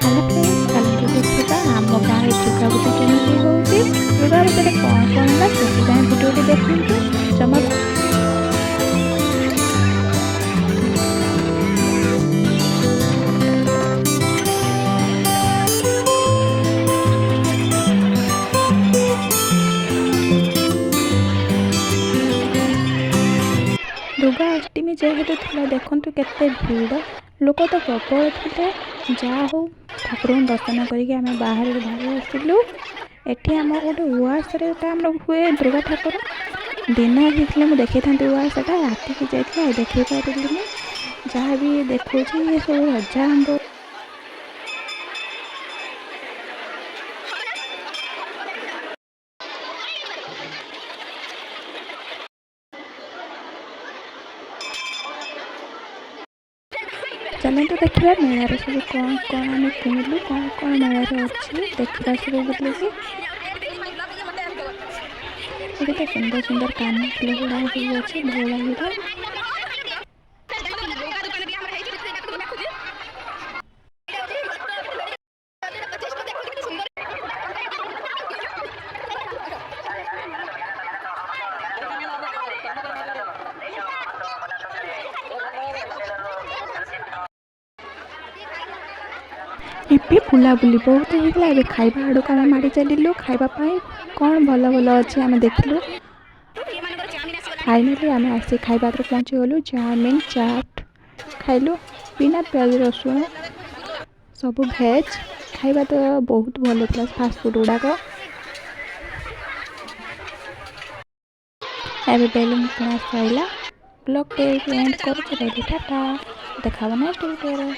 Hello friends, चलते देखा आम गाँव दुर्गा पूजा केमी हो दुर्गा पूजा कौन कौन है से भिडियो देखते जमा दुर्गा अष्टमी जेहेतु थी देखु केते भीड़ लोक तो प्रबल थे जहाँ हो ठाकुर दर्शन करके आम बाहर बाहर आसलु एटी आम गोटे उआस हुए दुर्गा ठाकुर दिन होते मुझे देखी था उआसटा राति की जाइए देख पारे जहाँ भी देखुची सब रजा आंब चलते देखा मेलार सब कौन कौन आम किणलु कौन कौन मेलार अच्छी देखा सब बोलिए ये तो सुंदर सुंदर कान फुल गुड़ा सब अच्छे भल लगे ଏବେ ବୁଲାବୁଲି ବହୁତ ହେଇଥିଲା। ଏବେ ଖାଇବା ଆଡ଼କୁ ଆମେ ମାଡ଼ି ଚାଲିଲୁ। ଖାଇବା ପାଇଁ କ'ଣ ଭଲ ଭଲ ଅଛି ଆମେ ଦେଖିଲୁ। ଫାଇନାଲି ଆମେ ଆସି ଖାଇବା ଆଗରେ ପହଞ୍ଚିଗଲୁ। ଚାଉମିନ ଚାଟ୍ ଖାଇଲୁ ବିନା ପିଆଜ ରସୁଣ ସବୁ ଭେଜ୍ ଖାଇବା ତ ବହୁତ ଭଲ ଥିଲା ଫାଷ୍ଟଫୁଡ଼୍ ଗୁଡ଼ାକ। ଏବେ ବେଲୁନ କିଣା ସରିଲା। ବ୍ଲଗ୍ଟେ ଏଣ୍ଡ କରୁଛୁ। ଟାଟା ଦେଖା ହେବ ନେକ୍ସଟ ଭିଡ଼ିଓରେ।